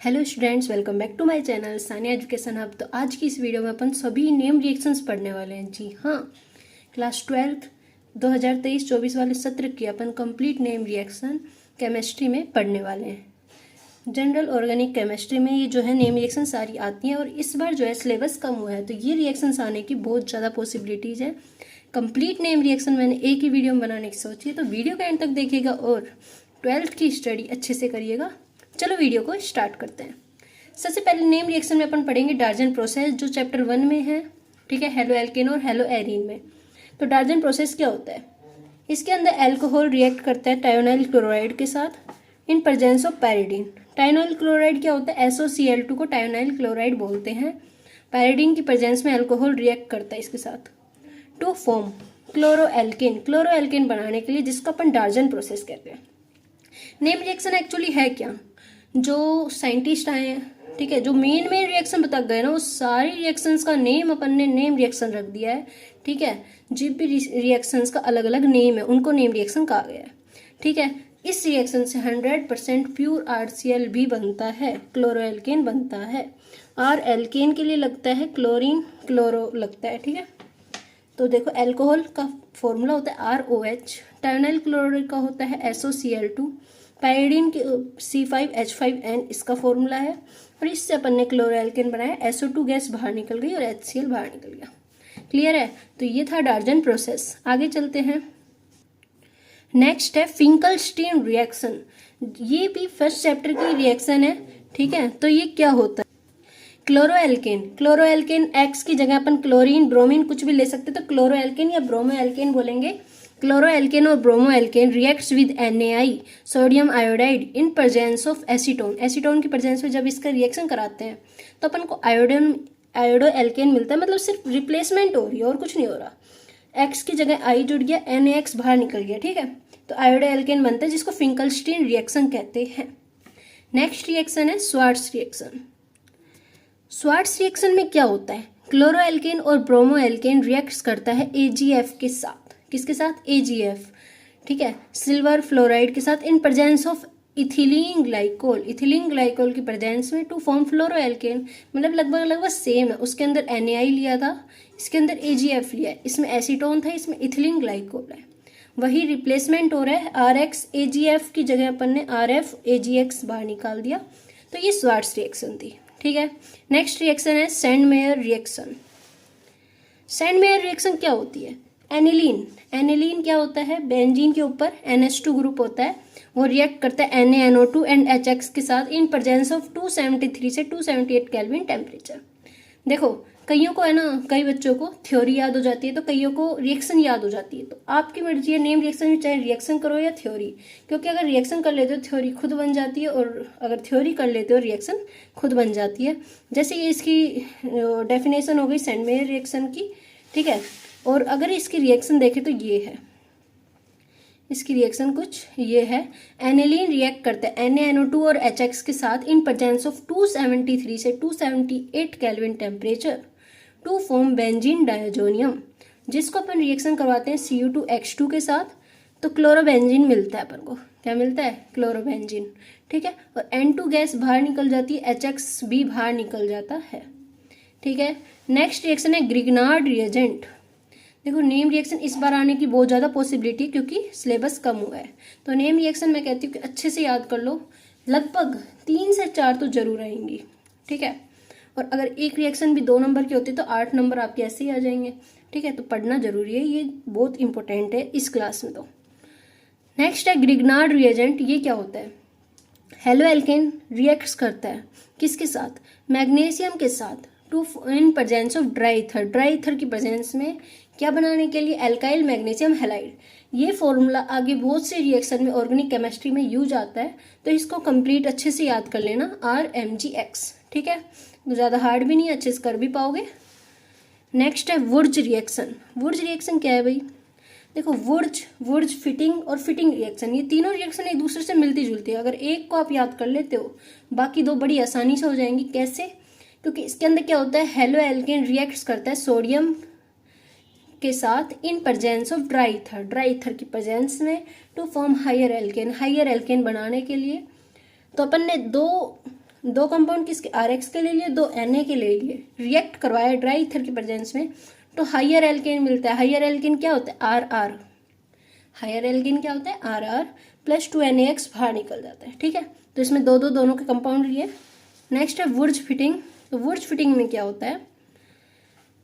Hello students, welcome back to my channel Sania education hub. तो आज की इस वीडियो में अपन सभी नेम रिएक्शंस पढ़ने वाले हैं। जी हाँ, क्लास 12 2023-24 वाले सत्र की अपन कंप्लीट नेम रिएक्शन केमिस्ट्री में पढ़ने वाले हैं। जनरल ऑर्गेनिक केमिस्ट्री में ये जो है नेम रिएक्शन सारी आती हैं और इस बार जो है सिलेबस कम हुआ है तो ये रिएक्शंस आने की बहुत ज़्यादा पॉसिबिलिटीज़ है। कंप्लीट नेम रिएक्शन मैंने एक ही वीडियो में बनाने की सोची है, तो वीडियो का एंड तक देखिएगा और 12th की स्टडी अच्छे से करिएगा। चलो वीडियो को स्टार्ट करते हैं। सबसे पहले नेम रिएक्शन में अपन पढ़ेंगे डार्जन प्रोसेस, जो चैप्टर 1 में है। ठीक है, हेलो एल्केन और हेलो एरीन में। तो डार्जन प्रोसेस क्या होता है? इसके अंदर अल्कोहल रिएक्ट करता है टायोनाइल क्लोराइड के साथ इन प्रेजेंस ऑफ पैरिडीन। टायोनाइल क्लोराइड क्या होता है? SOCl2 को टायोनाइल क्लोराइड बोलते हैं। पैरिडीन की प्रेजेंस में अल्कोहल रिएक्ट करता है इसके साथ टू फॉर्म क्लोरोएल्केन। क्लोरोएल्केन बनाने के लिए, जिसको अपन डार्जन प्रोसेस कहते हैं। नेम रिएक्शन एक्चुअली है क्या? जो साइंटिस्ट आए हैं, ठीक है, जो मेन रिएक्शन बता गए ना, उस सारी रिएक्शंस का नेम अपन ने नेम रिएक्शन रख दिया है। ठीक है, जिन भी रिएक्शंस का अलग अलग नेम है उनको नेम रिएक्शन कहा गया है। ठीक है, इस रिएक्शन से 100% प्योर RCl भी बनता है, क्लोरोएल्केन बनता है। और एल्केन के लिए लगता है क्लोरीन, क्लोरो लगता है। ठीक है, तो देखो अल्कोहल का फॉर्मूला होता है ROH, टायोनाइल क्लोराइड का होता है SOCl2, पैरिडीन के C5H5N इसका फॉर्मूला है। और इससे अपन ने क्लोरोएल्केन बनाया, SO2 गैस बाहर निकल गई और HCl बाहर निकल गया। क्लियर है? तो ये था डार्जन प्रोसेस। आगे चलते हैं। नेक्स्ट है फिंकलस्टीन रिएक्शन। ये भी फर्स्ट चैप्टर की रिएक्शन है। ठीक है, तो ये क्या होता है? क्लोरोएल्केन, क्लोरोएल्केन X की जगह अपन क्लोरीन, ब्रोमीन कुछ भी ले सकते, तो क्लोरोएल्केन या ब्रोमोएल्केन बोलेंगे। क्लोरोएल्केन और bromoalkane reacts with NaI, sodium iodide, in presence of acetone. Acetone की प्रेजेंस में जब इसका रिएक्शन कराते हैं तो अपन को आयोडोएल्केन मिलता है। मतलब सिर्फ रिप्लेसमेंट हो रही है और कुछ नहीं हो रहा। X की जगह I जुड़ गया, NaX बाहर निकल गया। ठीक है, तो आयोडोएल्केन बनता है, जिसको फिंकलस्टीन रिएक्शन कहते हैं। नेक्स्ट रिएक्शन है स्वार्ट्स रिएक्शन। स्वार्ट्स रिएक्शन में क्या होता है? क्लोरोएल्केन और ब्रोमोएल्केन रिएक्ट करता है AgF के साथ। किसके साथ? AgF। ठीक है, सिल्वर फ्लोराइड के साथ in presence of ethylene glycol. Ethylene glycol की प्रेजेंस में टू फॉर्म फ्लोरोएल्केन। मतलब लगभग सेम है। उसके अंदर NaI लिया था, इसके अंदर AgF लिया है। इसमें एसीटोन था, इसमें इथिलीन ग्लाइकोल है। वही रिप्लेसमेंट हो रहा है। RX AgF की जगह अपन ने RF AgX बाहर निकाल दिया। तो ये स्वार्ट्स रिएक्शन थी। ठीक है, नेक्स्ट रिएक्शन है सैंडमेयर रिएक्शन। सैंडमेयर रिएक्शन क्या होती है? एनिलीन। एनिलीन क्या होता है? बेंजीन के ऊपर NH2 ग्रुप होता है, वो रिएक्ट करता है NaNO2 एंड HX के साथ इन प्रेजेंस ऑफ 273 से 278 केल्विन टेम्परेचर। देखो, कईयों को है ना, कई बच्चों को थ्योरी याद हो जाती है तो कईयों को रिएक्शन याद हो जाती है। तो आपकी मर्जी है नेम रिएक्शन में चाहे रिएक्शन करो या थ्योरी, क्योंकि अगर रिएक्शन कर लेते हो थ्योरी खुद बन जाती है और अगर थ्योरी कर लेते हो रिएक्शन खुद बन जाती है। जैसे ये इसकी डेफिनेशन हो गई सैंडमेयर रिएक्शन की। ठीक है, और अगर इसकी रिएक्शन देखें तो ये है, इसकी रिएक्शन कुछ ये है। एनिलीन रिएक्ट करता है NaNO2 और HX के साथ इन प्रेजेंस ऑफ 273 से 278 kelvin temperature to form benzene diazonium, जिसको अपन रिएक्शन करवाते हैं Cu2H2 के साथ, तो क्लोरोबेंजीन मिलता है अपन को। क्या मिलता है? क्लोरोबेंजीन। ठीक है, और N2 गैस बाहर निकल जाती है, HX भी बाहर निकल जाता है। ठीक है, नेक्स्ट रिएक्शन है ग्रिग्नार्ड रिएजेंट। देखो, नेम रिएक्शन इस बार आने की बहुत ज़्यादा पॉसिबिलिटी है क्योंकि सिलेबस कम हुआ है। तो नेम रिएक्शन मैं कहती हूँ कि अच्छे से याद कर लो, लगभग 3 से 4 तो जरूर आएंगी। ठीक है, और अगर एक रिएक्शन भी 2 नंबर की होती तो 8 नंबर आपके ऐसे ही आ जाएंगे। ठीक है, तो पढ़ना जरूरी है, ये बहुत इंपॉर्टेंट है इस क्लास में। तो नेक्स्ट है ग्रिग्नार्ड रिएजेंट। ये क्या होता है? हेलो एल्केन रिएक्ट्स करता है किसके साथ? मैग्नीशियम के साथ to in presence of dry ether. Dry ether की प्रेजेंस में क्या बनाने के लिए? Alkyl magnesium halide. ये फॉर्मूला आगे बहुत से रिएक्शन में ऑर्गेनिक केमिस्ट्री में यूज आता है, तो इसको कंप्लीट अच्छे से याद कर लेना, RMGX। ठीक है, तो ज़्यादा हार्ड भी नहीं, अच्छे से कर भी पाओगे। नेक्स्ट है वुर्ज रिएक्शन। वुर्ज रिएक्शन क्या है भाई? देखो, वुर्ज फिटिंग और फिटिंग रिएक्शन, ये तीनों रिएक्शन एक दूसरे से मिलती जुलती है। अगर एक को आप याद कर लेते हो बाकी 2 बड़ी आसानी से हो जाएंगी। कैसे? क्योंकि इसके अंदर क्या होता है? हेलो एल्केन रिएक्ट्स करता है सोडियम के साथ in presence of dry ether. Dry ether की प्रेजेंस में to form higher alkane. Higher alkane बनाने के लिए तो अपन ने 2 दो कंपाउंड किसके, RX के ले लिए, दो Na के ले लिए, रिएक्ट करवाया ड्राई ईथर की प्रेजेंस में, तो हाइयर एल्केन मिलता है। हाइयर एल्केन क्या होता है, RR। हायर एल्केन क्या होता है, RR प्लस 2NaX बाहर निकल जाता है। ठीक है, तो इसमें दोनों के कंपाउंड लिए। नेक्स्ट है वुर्ज फिटिंग। तो वुर्ज फिटिंग में क्या होता है,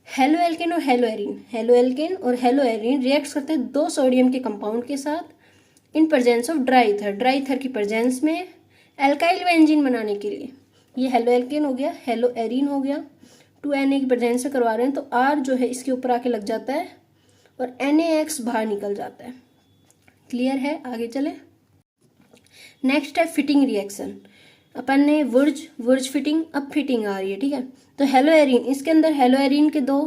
हेलो एल्केन और हेलो एरीन, हेलो एल्केन और हेलो एरीन रिएक्ट करते हैं दो सोडियम के कंपाउंड के साथ in presence of dry ether, dry ether की प्रेजेंस में एल्काइल बेंजीन बनाने के लिए। ये हेलो एल्केन हो गया, हेलो एरीन हो गया, 2Na की प्रेजेंस में करवा रहे हैं, तो R जो है इसके ऊपर आके लग जाता है और NaX बाहर निकल जाता है। क्लियर है, आगे चले। नेक्स्ट है फिटिंग रिएक्शन। अपन ने वुर्ज फिटिंग, अब फिटिंग आ रही है। ठीक है, तो हेलो एरीन, इसके अंदर हेलो एरीन के दो,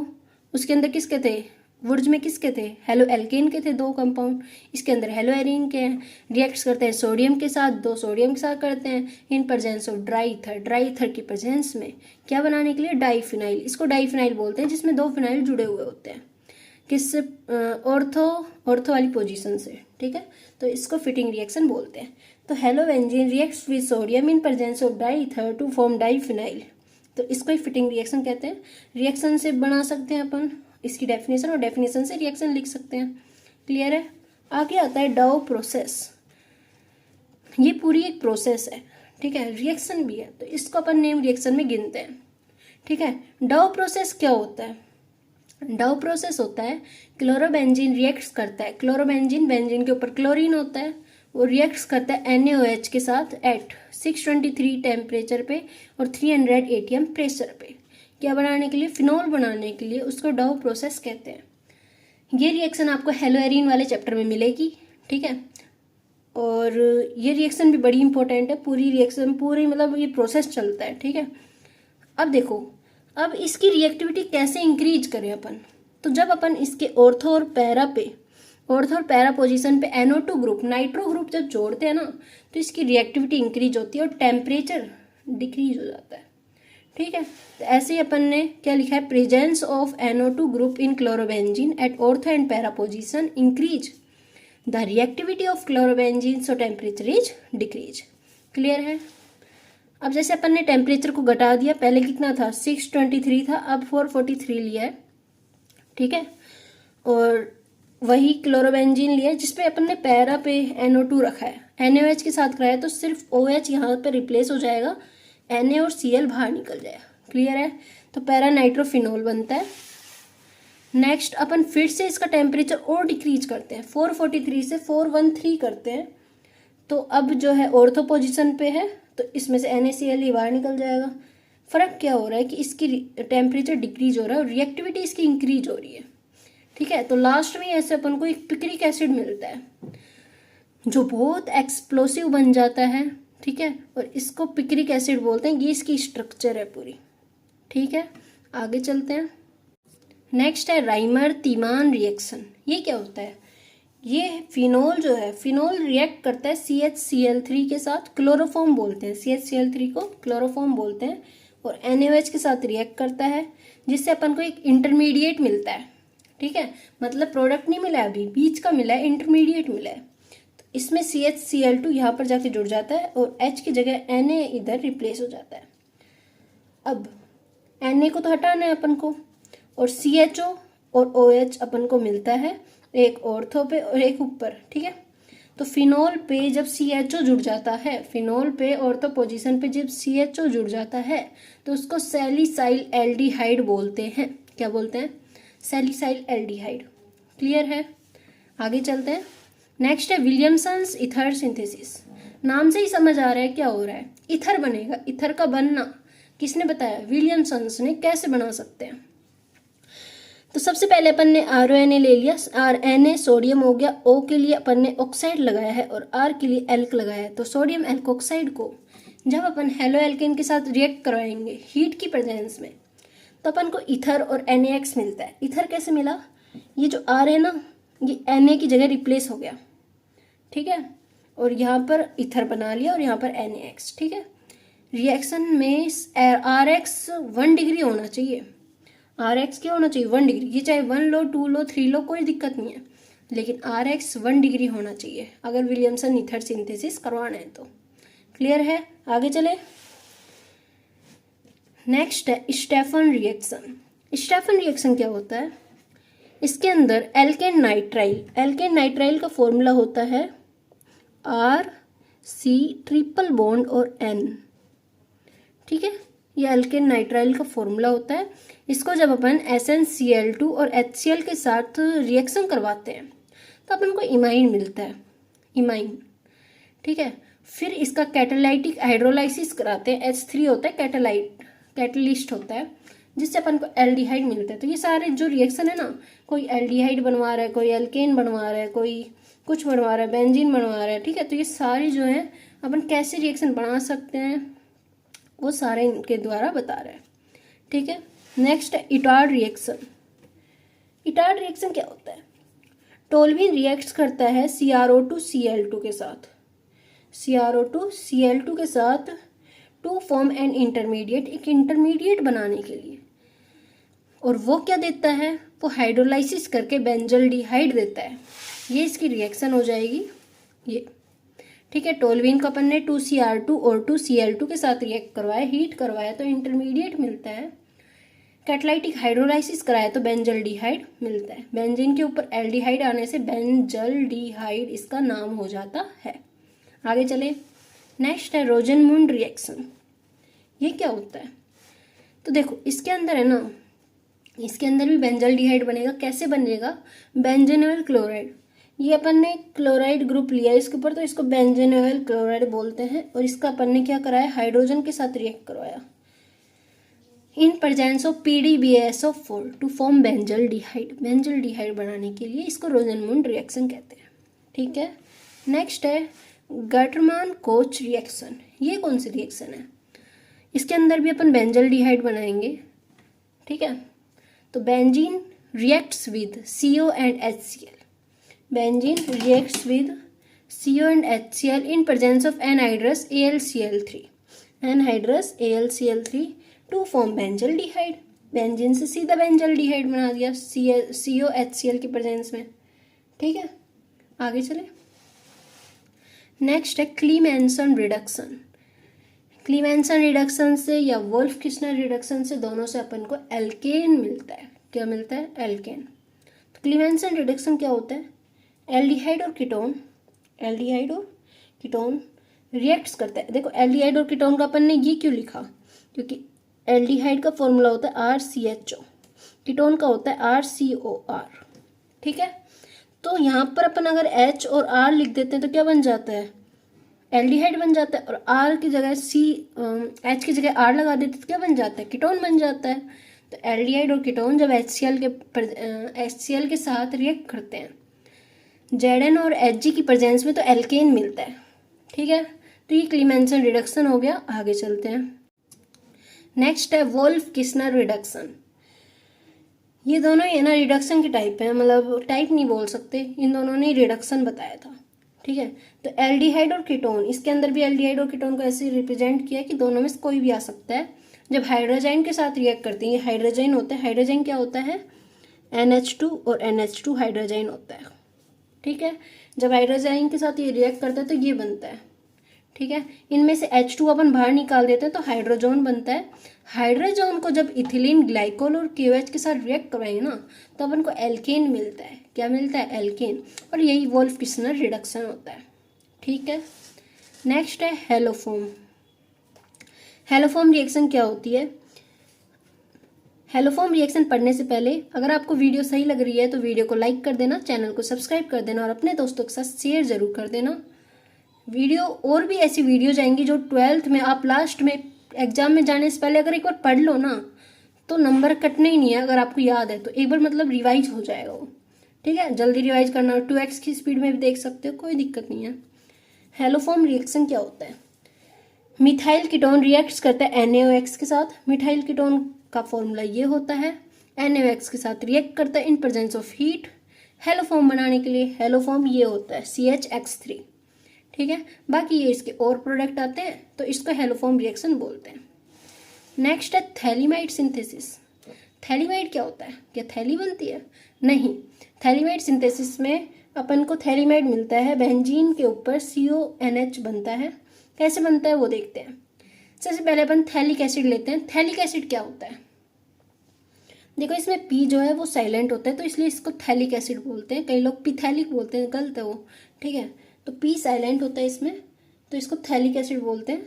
उसके अंदर किसके थे, वुर्ज में किसके थे, हेलो एल्केन के थे दो कंपाउंड, इसके अंदर हेलो एरीन के हैं। रिएक्ट करते हैं सोडियम के साथ, दो सोडियम के साथ करते हैं इन presence of dry ether, dry ether की प्रेजेंस में क्या बनाने के लिए, डाईफिनाइल। इसको डाईफिनाइल बोलते हैं जिसमें दो फिनाइल जुड़े हुए होते हैं, किससे, ऑर्थो वाली पोजीशन से। ठीक है, तो इसको फिटिंग रिएक्शन बोलते हैं। तो halobenzene reacts with sodium in presence of dry ether to form diphenyl, तो इसको ही फिटिंग रिएक्शन कहते हैं। रिएक्शन से बना सकते हैं अपन इसकी डेफिनेशन, और डेफिनेशन से रिएक्शन लिख सकते हैं। क्लियर है, आगे आता है डाउ प्रोसेस। ये पूरी एक प्रोसेस है। ठीक है, रिएक्शन भी है, तो इसको अपन नेम रिएक्शन में गिनते हैं। ठीक है, डाउ प्रोसेस क्या होता है, डाउ प्रोसेस होता है क्लोरोबेंजीन रिएक्ट्स करता है, क्लोरोबेंजीन, बेंजीन के ऊपर क्लोरीन होता है, वो रिएक्ट्स करता है NaOH के साथ एट 623 टेम्परेचर पे और 300 ATM प्रेशर पे, क्या बनाने के लिए, फिनोल बनाने के लिए। उसको डाउ प्रोसेस कहते हैं। ये रिएक्शन आपको हेलो एरीन वाले चैप्टर में मिलेगी। ठीक है, और ये रिएक्शन भी बड़ी इंपॉर्टेंट है, पूरी रिएक्शन पूरी मतलब ये प्रोसेस चलता है। ठीक है, अब देखो, अब इसकी रिएक्टिविटी कैसे इंक्रीज करें अपन, तो जब अपन इसके ऑर्थो और पैरा पोजीशन पे NO2 ग्रुप, नाइट्रो ग्रुप जब जोड़ते हैं ना, तो इसकी रिएक्टिविटी इंक्रीज होती है और टेम्परेचर डिक्रीज हो जाता है। ठीक है, तो ऐसे ही अपन ने क्या लिखा है, presence of NO2 group in chlorobenzene at ortho and para position increase the reactivity of chlorobenzene, so temperature is decrease. Clear है, अब जैसे अपन ने टेम्परेचर को घटा दिया, पहले कितना था 623 था, अब 443 लिया है। ठीक है, और वही क्लोरोबेंजीन लिया है जिसपे अपन ने पैरा पे NO2 रखा है, NaOH के साथ कराया, तो सिर्फ OH यहाँ पे रिप्लेस हो जाएगा, Na और Cl बाहर निकल जाएगा। क्लियर है, तो पैरा नाइट्रोफिनोल बनता है। नेक्स्ट अपन फिर से इसका टेम्परेचर और डिक्रीज करते हैं, 443 से 413 करते हैं, तो अब जो है ऑर्थो पोजीशन पे है, तो इसमें से NaCl ही बाहर निकल जाएगा। फर्क क्या हो रहा है कि इसकी टेम्परेचर डिक्रीज हो रहा है और रिएक्टिविटी इसकी इंक्रीज हो रही है। ठीक है, तो लास्ट में ऐसे अपन को एक पिक्रिक एसिड मिलता है जो बहुत एक्सप्लोसिव बन जाता है। ठीक है, और इसको पिक्रिक एसिड बोलते हैं, ये इसकी स्ट्रक्चर है पूरी। ठीक है, आगे चलते हैं। नेक्स्ट है राइमर तीमान रिएक्शन। ये क्या होता है, ये फिनोल जो है, फिनोल रिएक्ट करता है CHCl3 के साथ, क्लोरोफॉर्म बोलते हैं, CHCl3 को क्लोरोफॉर्म बोलते हैं, और NaOH के साथ रिएक्ट करता है, जिससे अपन को एक इंटरमीडिएट मिलता है। ठीक है, मतलब प्रोडक्ट नहीं मिला है अभी, बीच का मिला है, इंटरमीडिएट मिला है। तो इसमें CHCl2 यहाँ पर जाके जुड़ जाता है और H की जगह Na इधर रिप्लेस हो जाता है। अब Na को तो हटाना है अपन को, और CHO और OH अपन को मिलता है, एक ऑर्थो पे और एक ऊपर। ठीक है, तो फिनोल पे जब CHO जुड़ जाता है, फिनोल पे ऑर्थो पोजीशन पे जब CHO जुड़ जाता है, तो उसको सैलिसाइल एल्डिहाइड बोलते हैं। क्या बोलते हैं, सैलिसाइल एल्डिहाइड। क्लियर है, आगे चलते हैं। नेक्स्ट है विलियमसन्स ईथर सिंथेसिस। नाम से ही समझ आ रहा है क्या हो रहा है, ईथर बनेगा। ईथर का बनना किसने बताया, विलियमसन्स ने। कैसे बना सकते हैं, तो सबसे पहले अपन ने RONA ले लिया, Na सोडियम हो गया, O के लिए अपन ने ऑक्साइड लगाया है और R के लिए एल्क लगाया है। तो सोडियम एल्कोक्साइड को जब अपन हेलो एल्केन के साथ रिएक्ट करवाएंगे हीट की प्रेजेंस में, तो अपन को ईथर और NaX मिलता है। ईथर कैसे मिला, ये जो R है ना, ये Na की जगह रिप्लेस हो गया। ठीक है, और यहाँ पर ईथर बना लिया और यहाँ पर NaX। ठीक है, रिएक्शन में RX 1 डिग्री होना चाहिए। RX क्या होना चाहिए, 1 डिग्री। ये चाहे 1 लो, 2 लो, 3 लो, कोई दिक्कत नहीं है, लेकिन RX 1 डिग्री होना चाहिए अगर विलियमसन ईथर सिंथेसिस करवाना है तो। क्लियर है, आगे चले। नेक्स्ट है स्टेफन रिएक्शन। स्टेफन रिएक्शन क्या होता है? इसके अंदर एल्केन नाइट्राइल का फॉर्मूला होता है RC ट्रिपल बॉन्ड और N। ठीक है, ये एल्केन नाइट्राइल का फॉर्मूला होता है। इसको जब अपन SnCl2 और HCl के साथ रिएक्शन करवाते हैं तो अपन को इमाइन मिलता है, इमाइन। ठीक है, फिर इसका कैटालाइटिक हाइड्रोलाइसिस कराते हैं, H3 होता है कैटलिस्ट होता है, जिससे अपन को एल्डिहाइड मिलता है। तो ये सारे जो रिएक्शन है ना, कोई एल्डिहाइड बनवा रहा है, कोई एल्केन बनवा रहा है, कोई कुछ बनवा रहा है, बेंजीन बनवा रहा है। ठीक है, तो ये सारे जो है अपन कैसे रिएक्शन बना सकते हैं वो सारे इनके द्वारा बता रहे हैं। ठीक है, नेक्स्ट है इटार्ड रिएक्शन। इटार्ड रिएक्शन क्या होता है? टोल्यूइन रिएक्ट करता है CrO2Cl2 के साथ, CrO2Cl2 के साथ टू फॉर्म एन इंटरमीडिएट, एक इंटरमीडिएट बनाने के लिए। और वो क्या देता है? वो हाइड्रोलाइसिस करके बेंजल्डिहाइड देता है। ये इसकी रिएक्शन हो जाएगी ये। ठीक है, टोल्यूइन को अपन ने 2Cr2 और 2Cl2 के साथ रिएक्ट करवाया, हीट करवाया तो इंटरमीडिएट मिलता है। कैटालाइटिक हाइड्रोलाइसिस कराया तो बेंजल्डिहाइड मिलता है। बेंजीन के ऊपर एल्डिहाइड आने से बेंजल्डिहाइड इसका नाम हो जाता है। आगे चले, नेक्स्ट है रोजनमुंड रिएक्शन। ये क्या होता है? तो देखो इसके अंदर है ना, इसके अंदर भी बेंजल्डिहाइड बनेगा। कैसे बनेगा? बेंजेनोइल क्लोराइड। ये अपन ने क्लोराइड ग्रुप लिया इसके ऊपर, तो इसको बेंजेनोइल क्लोराइड बोलते हैं। और इसका अपन ने क्या कराया? हाइड्रोजन के साथ रिएक्ट करवाया in presence of PDBSO4 to form benzaldehyde. Benzaldehyde बनाने के लिए इसको रोजनमुंड रिएक्शन कहते हैं। ठीक है, नेक्स्ट है गटरमान कोच रिएक्शन। ये कौन सी रिएक्शन है? इसके अंदर भी अपन बेंजल्डिहाइड बनाएंगे। ठीक है, तो benzene reacts with CO and HCl। Benzene reacts with CO and HCl in presence of anhydrous AlCl3, anhydrous AlCl3 to form benzaldehyde. Benzene से सीधा बेंजल्डिहाइड बना दिया CO HCl की प्रेजेंस में। ठीक है, आगे चले, नेक्स्ट है क्लीमेंसन रिडक्शन। क्लीमेंसन रिडक्शन से या वोल्फ किस्नर रिडक्शन से, दोनों से अपन को एल्केन मिलता है। क्या मिलता है? एल्केन। तो क्लीमेंसन रिडक्शन क्या होता है? एल्डिहाइड और कीटोन रिएक्ट्स करता है। देखो एल्डिहाइड और कीटोन का अपन ने ये क्यों लिखा? क्योंकि एल्डिहाइड का फॉर्मूला होता है RCHO, कीटोन का होता है RCOR। ठीक है, तो यहाँ पर अपन अगर H और R लिख देते हैं तो क्या बन जाता है? एल्डिहाइड बन जाता है। और R की जगह H की जगह R लगा देते तो क्या बन जाता है? कीटोन बन जाता है। तो एल्डिहाइड और कीटोन जब HCl के साथ रिएक्ट करते हैं Zn और Hg की प्रेजेंस में, तो एल्केन मिलता है। ठीक है, तो ये क्लीमेंसन रिडक्शन हो गया। आगे चलते हैं, नेक्स्ट है वोल्फ किस्नर रिडक्शन। ये दोनों ही है ना रिडक्शन के टाइप है, मतलब टाइप नहीं बोल सकते, इन दोनों ने रिडक्शन बताया था। ठीक है, तो एल्डिहाइड और कीटोन, इसके अंदर भी एल्डिहाइड और कीटोन को ऐसे रिप्रेजेंट किया कि दोनों में से कोई भी आ सकता है। जब हाइड्रोजाइन के साथ रिएक्ट करते हैं, ये हाइड्रोजाइन होता है। हाइड्रोजाइन क्या होता है? NH2 और NH2 हाइड्रोजाइन होता है। ठीक है, जब हाइड्रोजाइन के साथ ये रिएक्ट करता है तो ये बनता है। ठीक है, इनमें से H2 अपन बाहर निकाल देते हैं तो हाइड्रोजोन बनता है। हाइड्रोजोन को जब इथिलीन ग्लाइकोल और KOH के साथ रिएक्ट करवाएंगे ना, तो अपन को एल्केन मिलता है। क्या मिलता है? एल्केन। और यही वोल्फ किस्नर रिडक्शन होता है। ठीक है, नेक्स्ट है हेलोफॉर्म। हेलोफॉर्म रिएक्शन क्या होती है? हेलोफॉर्म रिएक्शन पढ़ने से पहले अगर आपको वीडियो सही लग रही है तो वीडियो को लाइक कर देना, चैनल को सब्सक्राइब कर देना और अपने दोस्तों के साथ शेयर जरूर कर देना। वीडियो और भी ऐसी वीडियोज आएंगी जो 12th में आप लास्ट में एग्जाम में जाने से पहले अगर एक बार पढ़ लो ना तो नंबर कटने ही नहीं है। अगर आपको याद है तो एक बार मतलब रिवाइज हो जाएगा वो। ठीक है, जल्दी रिवाइज करना। 2x की स्पीड में भी देख सकते हो, कोई दिक्कत नहीं है। हेलोफॉर्म रिएक्शन क्या होता है? मिथाइल कीटोन रिएक्ट्स करता है NaOH के साथ। मिथाइल कीटोन का फॉर्मूला ये होता है, NaOH के साथ रिएक्ट करता है इन प्रेजेंस ऑफ हीट हेलोफॉर्म बनाने के लिए। हेलोफॉर्म ये होता है CHX3। ठीक है, बाकी ये इसके और प्रोडक्ट आते हैं तो इसको हेलोफॉर्म रिएक्शन बोलते हैं। नेक्स्ट है थैलीमाइड सिंथेसिस। थैलीमाइड क्या होता है? क्या थैली बनती है? नहीं, थैलीमाइड सिंथेसिस में अपन को थैलीमाइड मिलता है, बेंजीन के ऊपर CONH बनता है। कैसे बनता है वो देखते हैं। सबसे पहले अपन थैलिक एसिड लेते हैं। थैलिक एसिड क्या होता है? देखो इसमें पी जो है वो साइलेंट होता है, तो इसलिए इसको थैलिक एसिड बोलते हैं। कई लोग पिथैलिक बोलते हैं, गलत है वो, ठीक है। तो पी साइलेंट होता है इसमें, तो इसको थैलिक एसिड बोलते हैं।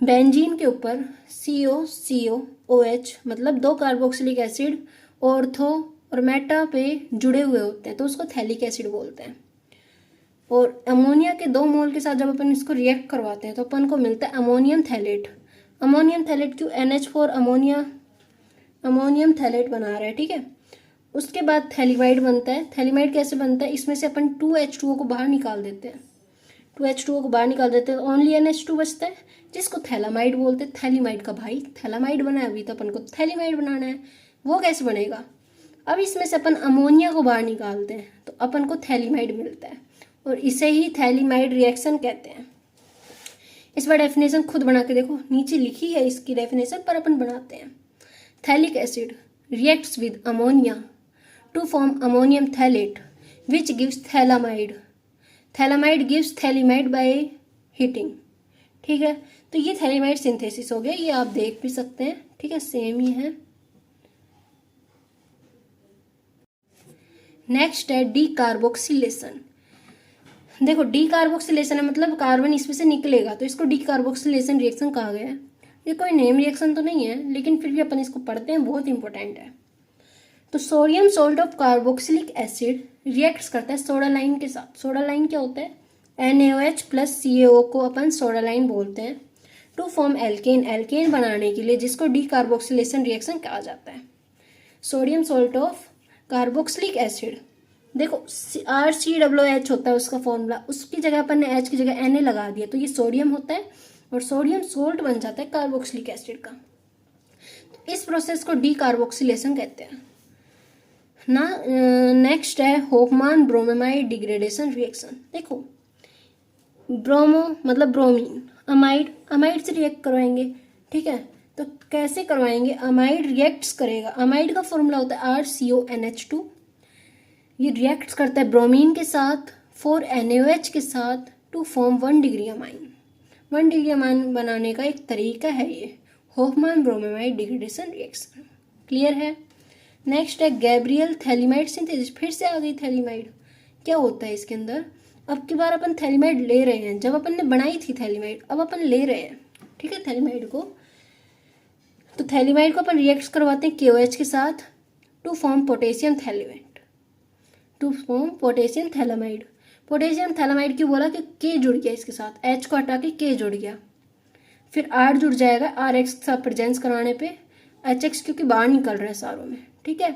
बेंजीन के ऊपर COCOOH मतलब 2 कार्बोक्सिलिक एसिड ऑर्थो और मेटा पे जुड़े हुए होते हैं, तो उसको थैलिक एसिड बोलते हैं। और अमोनिया के 2 मोल के साथ जब अपन इसको रिएक्ट करवाते हैं तो अपन को मिलता है अमोनियम थैलेट। अमोनियम थैलेट क्यों? NH4 अमोनियम थैलेट बना रहा है, ठीक है। उसके बाद थैलिमाइड बनता है। थैलिमाइड कैसे बनता है? इसमें से अपन 2H2O को बाहर निकाल देते हैं। 2H2O को बाहर निकाल देते हैं, ओनली NH2 बचता है, जिसको थैलामाइड बोलते हैं। थैलिमाइड का भाई थैलामाइड बना है, अभी तो अपन को थैलिमाइड बनाना है। वो कैसे बनेगा? अब इसमें से अपन अमोनिया को बाहर निकालते हैं तो अपन को थैलिमाइड मिलता है, और इसे ही थैलिमाइड रिएक्शन कहते हैं। इस बार डेफिनेशन खुद बना के देखो, नीचे लिखी है इसकी डेफिनेशन, पर अपन बनाते हैं। Phthalic acid reacts with ammonia to form ammonium phthalate which gives phthalamide. Phthalamide gives phthalimide by heating, ठीक है। तो ये थैलिमाइड सिंथेसिस हो गया, ये आप देख भी सकते हैं, ठीक है, सेम ही है। नेक्स्ट है डी कार्बोक्सिलेशन। देखो डी कार्बोक्सिलेशन है मतलब कार्बन इसमें से निकलेगा, तो इसको डी कार्बोक्सिलेशन रिएक्शन कहा गया है। ये कोई नेम रिएक्शन तो नहीं है, लेकिन फिर भी अपन इसको पढ़ते हैं, बहुत इंपॉर्टेंट है। तो sodium salt of carboxylic acid reacts करता है सोडा लाइन के साथ। सोडा लाइन क्या होता है? NaOH प्लस CaO को अपन सोडा लाइन बोलते हैं, टू फॉर्म एल्केन। एल्केन बनाने के लिए, जिसको डी कार्बोक्सिलेशन रिएक्शन कहा जाता है। Sodium salt of carboxylic acid, देखो RCOOH होता है उसका फॉर्मूला, उसकी जगह अपन ने H की जगह Na लगा दिया, तो ये सोडियम होता है और सोडियम सोल्ट बन जाता है कार्बोक्सिलिक एसिड का। तो इस प्रोसेस को डी कार्बोक्सिलेशन कहते हैं ना। नेक्स्ट है होफमान ब्रोमेमाइड डिग्रेडेशन रिएक्शन। देखो ब्रोमो मतलब ब्रोमीन, अमाइड से रिएक्ट करवाएंगे, ठीक है। तो कैसे करवाएंगे? अमाइड रिएक्ट्स करेगा, अमाइड का फॉर्मूला होता है RCONH2। ये रिएक्ट्स करता है ब्रोमीन के साथ 4NaOH के साथ to form 1 degree amine. 1 degree amine बनाने का एक तरीका है ये Hofmann bromamide degradation reaction. Clear है? नेक्स्ट है गैब्रियल थैलिमाइड सिंथेसिस। फिर से आ गई थैलिमाइड। क्या होता है इसके अंदर? अब की बार अपन थैलिमाइड ले रहे हैं, जब अपन ने बनाई थी थैलिमाइड, अब अपन ले रहे हैं, ठीक है, थैलिमाइड को। तो थैलिमाइड को अपन रिएक्ट करवाते हैं KOH के साथ to form potassium phthalimide, to form potassium phthalamide. Potassium phthalamide क्यों बोला? कि K जुड़ गया इसके साथ, H को हटा के K जुड़ गया, फिर R जुड़ जाएगा, RX के साथ प्रेजेंस कराने पे HX क्योंकि बाहर निकल रहा है सारों में, ठीक है।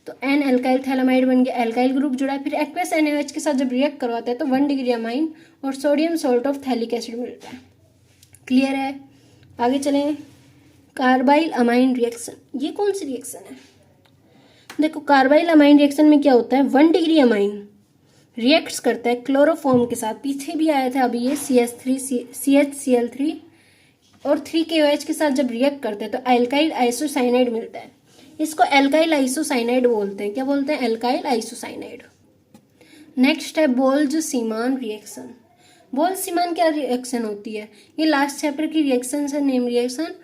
तो N एल्काइल थैलामाइड बन गया, एल्काइल ग्रुप जुड़ा, फिर एक्वस NaOH के साथ जब रिएक्ट करवाता है तो 1 डिग्री अमाइन और sodium salt of phthalic acid मिलता है। क्लियर है? आगे चलें। कार्बाइल अमाइन रिएक्शन, ये कौन सी रिएक्शन है? देखो कार्बाइल अमाइन रिएक्शन में क्या होता है? 1 डिग्री अमाइन रिएक्ट्स करता है क्लोरोफॉर्म के साथ, पीछे भी आया था अभी ये CHCl3 और 3KOH के साथ जब रिएक्ट करते हैं तो एल्काइल आइसोसाइनाइड मिलता है। इसको एल्काइल आइसोसाइनाइड बोलते हैं। क्या बोलते हैं? Alkyl isocyanide. नेक्स्ट है बोल्ज-सीमान रिएक्शन। बोल्ज-सीमान क्या रिएक्शन होती है? ये लास्ट चैप्टर की रिएक्शन है, नेम रिएक्शन।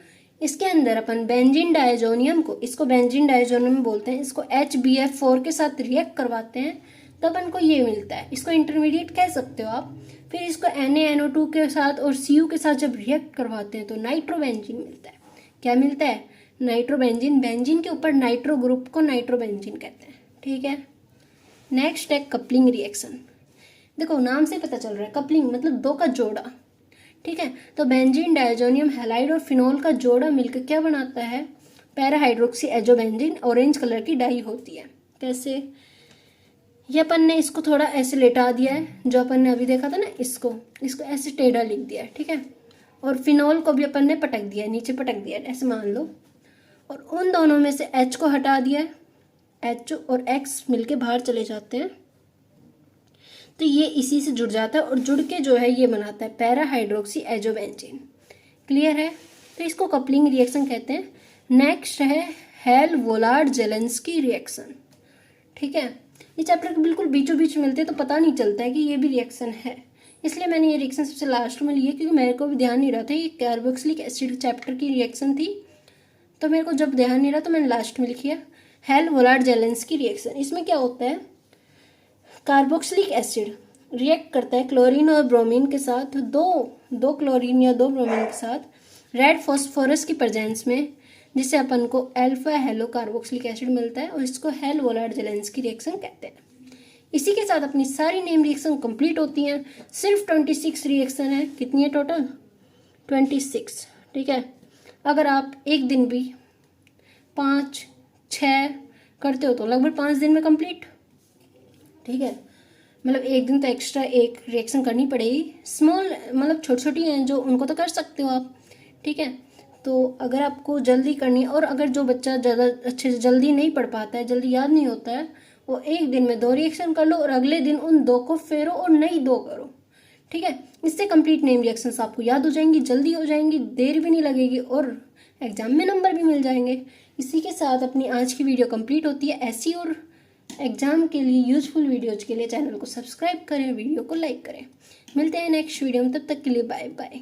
इसके अंदर अपन बेंजीन डायजोनियम को, इसको बेंजीन डायजोनियम बोलते हैं, इसको HBF4 के साथ रिएक्ट करवाते हैं तो अपन को ये मिलता है, इसको इंटरमीडिएट कह सकते हो आप। फिर इसको NaNO2 के साथ और Cu के साथ जब रिएक्ट करवाते हैं तो नाइट्रोबेंजीन मिलता है। क्या मिलता है? नाइट्रोबेंजीन। बेंजीन के ऊपर नाइट्रो ग्रुप को नाइट्रोबेंजीन कहते हैं, ठीक है। नेक्स्ट है कपलिंग रिएक्शन। देखो नाम से पता चल रहा है, कपलिंग मतलब दो का जोड़ा, ठीक है। तो बेंजीन डायजोनियम हैलाइड और फिनोल का जोड़ा मिलकर क्या बनाता है? Para hydroxy azobenzene. Orange colour की डाई होती है। कैसे? ये अपन ने इसको थोड़ा ऐसे लेटा दिया है, जो अपन ने अभी देखा था ना, इसको ऐसे टेढ़ा लिख दिया है, ठीक है। और फिनोल को भी अपन ने पटक दिया है, नीचे पटक दिया है, ऐसे मान लो। और उन दोनों में से H को हटा दिया है, H और X मिलके बाहर चले जाते हैं, तो ये इसी से जुड़ जाता है और जुड़ के जो है ये बनाता है पैरा हाइड्रोक्सी एजोबेंजीन। क्लियर है? तो इसको कपलिंग रिएक्शन कहते हैं। नेक्स्ट है हेल वोलार्ड जेलेंस्की रिएक्शन, ठीक है। ये चैप्टर के बिल्कुल बीचों बीच मिलते हैं तो पता नहीं चलता है कि ये भी रिएक्शन है। इसलिए मैंने ये रिएक्शन सबसे लास्ट में ली है, क्योंकि मेरे को भी ध्यान नहीं रहा था। ये कार्बोक्सिलिक एसिड चैप्टर की रिएक्शन थी, तो मेरे को जब ध्यान नहीं रहा तो मैंने लास्ट में लिखी है। हेल वोलार्ड जेलेंस की रिएक्शन, इसमें क्या होता है, कार्बोक्सिलिक एसिड रिएक्ट करता है क्लोरीन और ब्रोमीन के साथ, दो क्लोरीन या 2 ब्रोमीन के साथ रेड फॉस्फोरस की प्रेजेंस में, जिससे अपन को अल्फा हेलो कार्बोक्सिलिक एसिड मिलता है, और इसको हेल वोलार्ड जेलेंस की रिएक्शन कहते हैं। इसी के साथ अपनी सारी नेम रिएक्शन कंप्लीट होती हैं। सिर्फ 26 रिएक्शन है। कितनी है टोटल? 26। ठीक है। अगर आप एक दिन भी 5-6 करते हो तो लगभग 5 दिन में कंप्लीट। ठीक है, मतलब एक दिन तो एक्स्ट्रा एक रिएक्शन करनी पड़ेगी। स्मॉल मतलब छोटी छोटी हैं जो, उनको तो कर सकते हो आप। ठीक है, तो अगर आपको जल्दी करनी है, और अगर जो बच्चा ज़्यादा अच्छे से जल्दी नहीं पढ़ पाता है, जल्दी याद नहीं होता है, वो एक दिन में 2 रिएक्शन कर लो और अगले दिन उन 2 को फेरो और नई 2 करो। ठीक है, इससे कंप्लीट नेम रिएक्शंस आपको याद हो जाएंगी, जल्दी हो जाएंगी, देर भी नहीं लगेगी और एग्जाम में नंबर भी मिल जाएंगे। इसी के साथ अपनी आज की वीडियो कंप्लीट होती है। ऐसी और एग्जाम के लिए यूजफुल वीडियोज के लिए चैनल को सब्सक्राइब करें, वीडियो को लाइक करें। मिलते हैं नेक्स्ट वीडियो में, तब तक के लिए बाय बाय।